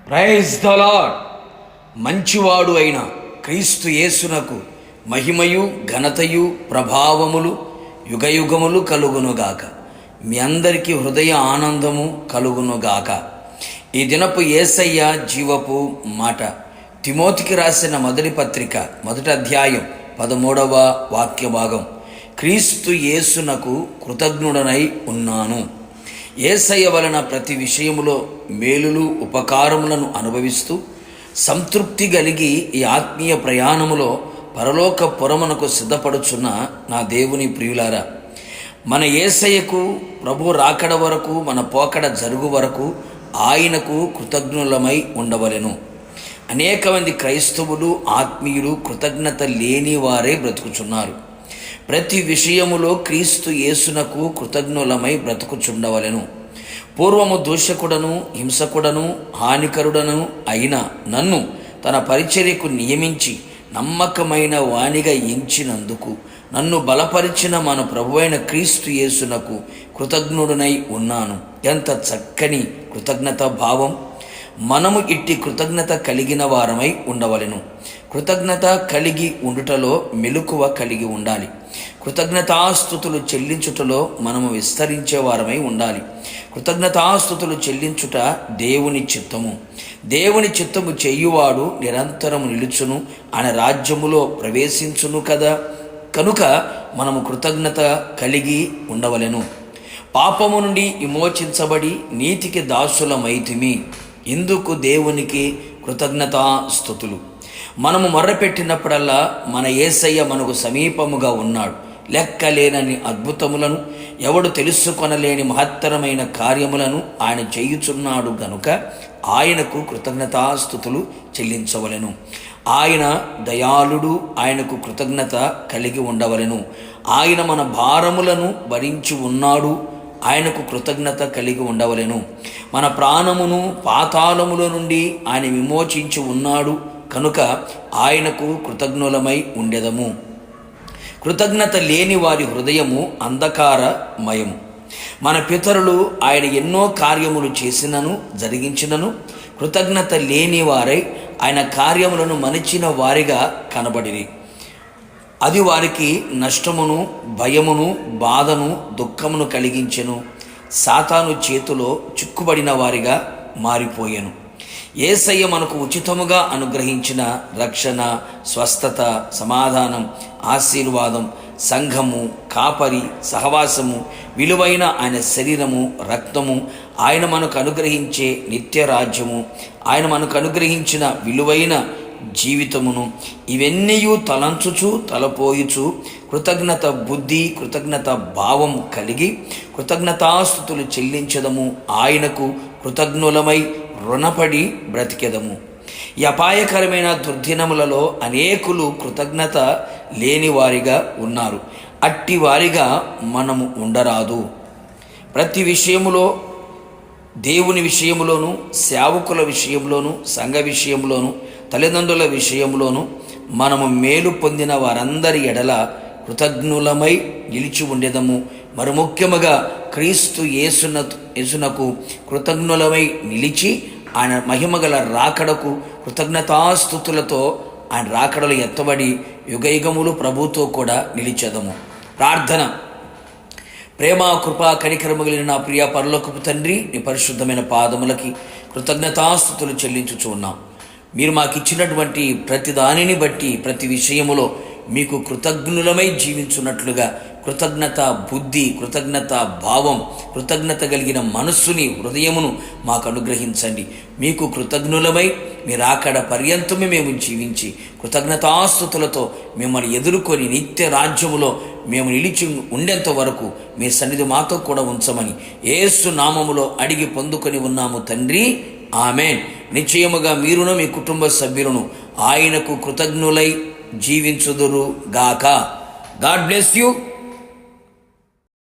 Praise the lord. మంచివాడు అయిన క్రీస్తు యేసునకు మహిమయు ఘనతయు ప్రభావములు యుగయుగములు కలుగునుగాక. మీ అందరికీ హృదయ ఆనందము కలుగునుగాక. ఈ దినపు యేసయ్య జీవపు మాట. తిమోతికి రాసిన మొదటి పత్రిక 1వ అధ్యాయం 13వ వాక్య భాగం. క్రీస్తు యేసునకు కృతజ్ఞుడనై ఉన్నాను. యేసయ్య వలన ప్రతి విషయములో మేలులు ఉపకారములను అనుభవిస్తూ సంతృప్తి కలిగి ఈ ఆత్మీయ ప్రయాణములో పరలోక పురమునకు సిద్ధపడుచున్న నా దేవుని ప్రియులారా, మన యేసయ్యకు ప్రభు రాకడ వరకు, మన పోకడ జరుగు వరకు ఆయనకు కృతజ్ఞులమై ఉండవలెను. అనేక మంది క్రైస్తవులు, ఆత్మీయులు కృతజ్ఞత లేని వారే బ్రతుకుచున్నారు. ప్రతి విషయములో క్రీస్తు యేసునకు కృతజ్ఞులమై బ్రతుకుచుండవలెను. పూర్వము దూషకుడను, హింసకుడను, హానికరుడను అయిన నన్ను తన పరిచర్యకు నియమించి నమ్మకమైన వానిగా ఎంచినందుకు నన్ను బలపరిచిన మన ప్రభువైన క్రీస్తు యేసునకు కృతజ్ఞుడనై ఉన్నాను. ఎంత చక్కని కృతజ్ఞత భావం! మనము ఇట్టి కృతజ్ఞత కలిగిన వారమై ఉండవలెను. కృతజ్ఞత కలిగి ఉండుటలో మెలకువ కలిగి ఉండాలి. కృతజ్ఞతాస్తుతులు చెల్లించుటలో మనము విస్తరించే వారమై ఉండాలి. కృతజ్ఞతాస్తుతులు చెల్లించుట దేవుని చిత్తము. దేవుని చిత్తము చేయువాడు నిరంతరము నిలుచును, ఆయన రాజ్యములో ప్రవేశించును కదా. కనుక మనము కృతజ్ఞత కలిగి ఉండవలెను. పాపము నుండి విమోచించబడి నీతికి దాసులమైతిమి. ఇందుకు దేవునికి కృతజ్ఞతాస్తుతులు. మనము మొర్రపెట్టినప్పుడల్లా మన యేసయ్య మనకు సమీపముగా ఉన్నాడు. లెక్కలేనని అద్భుతములను, ఎవడు తెలుసుకొనలేని మహత్తరమైన కార్యములను ఆయన చేయుచున్నాడు గనుక ఆయనకు కృతజ్ఞతాస్తుతులు చెల్లించవలెను. ఆయన దయాళుడు, ఆయనకు కృతజ్ఞత కలిగి ఉండవలెను. ఆయన మన భారములను భరించి ఉన్నాడు, ఆయనకు కృతజ్ఞత కలిగి ఉండవలెను. మన ప్రాణమును పాతాళముల నుండి ఆయన విమోచించి ఉన్నాడు కనుక ఆయనకు కృతజ్ఞులమై ఉండెదము. కృతజ్ఞత లేని వారి హృదయము అంధకారమయము. మన పితరులు ఆయన ఎన్నో కార్యములు చేసినను జరిగించినను కృతజ్ఞత లేని వారై ఆయన కార్యములను మనిచిన వారిగా కనబడిరి. అది వారికి నష్టమును, భయమును, బాధను, దుఃఖమును కలిగించెను. సాతాను చేతిలో చిక్కుబడిన వారిగా మారిపోయెను. యేసయ్య మనకు ఉచితముగా అనుగ్రహించిన రక్షణ, స్వస్థత, సమాధానం, ఆశీర్వాదం, సంఘము, కాపరి, సహవాసము, విలువైన ఆయన శరీరము, రక్తము, ఆయన మనకు అనుగ్రహించే నిత్య రాజ్యము, ఆయన మనకు అనుగ్రహించిన విలువైన జీవితమును, ఇవన్నీ తలంచుచు తలపోయుచు కృతజ్ఞత బుద్ధి, కృతజ్ఞత భావం కలిగి కృతజ్ఞతాస్తుతులు చెల్లించదము. ఆయనకు కృతజ్ఞులమై రుణపడి బ్రతికెదము. ఈ అపాయకరమైన దుర్దినములలో అనేకులు కృతజ్ఞత లేని వారిగా ఉన్నారు. అట్టి వారిగా మనము ఉండరాదు. ప్రతి విషయములో, దేవుని విషయములోను, సేవకుల విషయంలోను, సంఘ విషయంలోను, తల్లిదండ్రుల విషయంలోను మనము మేలు పొందిన వారందరి ఎడల కృతజ్ఞులమై నిలిచి ఉండేదము. మరి ముఖ్యముగా క్రీస్తు యేసునకు కృతజ్ఞులమై నిలిచి ఆయన మహిమగల రాకడకు కృతజ్ఞతాస్తుతులతో ఆయన రాకడలు ఎత్తబడి యుగయుగములు ప్రభుతో కూడా నిలిచెదము. ప్రార్థన. ప్రేమ, కృపా, కనికరము కలిగిన నా ప్రియ పరలోకపు తండ్రి, నీ పరిశుద్ధమైన పాదములకి కృతజ్ఞతాస్తుతులు చెల్లించుచు ఉన్నాం. మీరు మాకు ఇచ్చినటువంటి ప్రతి దానిని బట్టి ప్రతి విషయములో మీకు కృతజ్ఞులమై జీవించున్నట్లుగా కృతజ్ఞత బుద్ధి, కృతజ్ఞత భావం, కృతజ్ఞత కలిగిన మనస్సుని, హృదయమును మాకు అనుగ్రహించండి. మీకు కృతజ్ఞులమై మీరు ఆకడ పర్యంతమే మేము జీవించి కృతజ్ఞతాస్తుతులతో మిమ్మల్ని ఎదుర్కొని నిత్య రాజ్యములో మేము నిలిచి ఉండేంత వరకు మీ సన్నిధి మాతో కూడా ఉంచమని యేసు నామములో అడిగి పొందుకొని ఉన్నాము తండ్రి. ఆమేన్. నిశ్చయముగా మీరును మీ కుటుంబ సభ్యులను ఆయనకు కృతజ్ఞులై జీవించుదురు గాక. God bless you.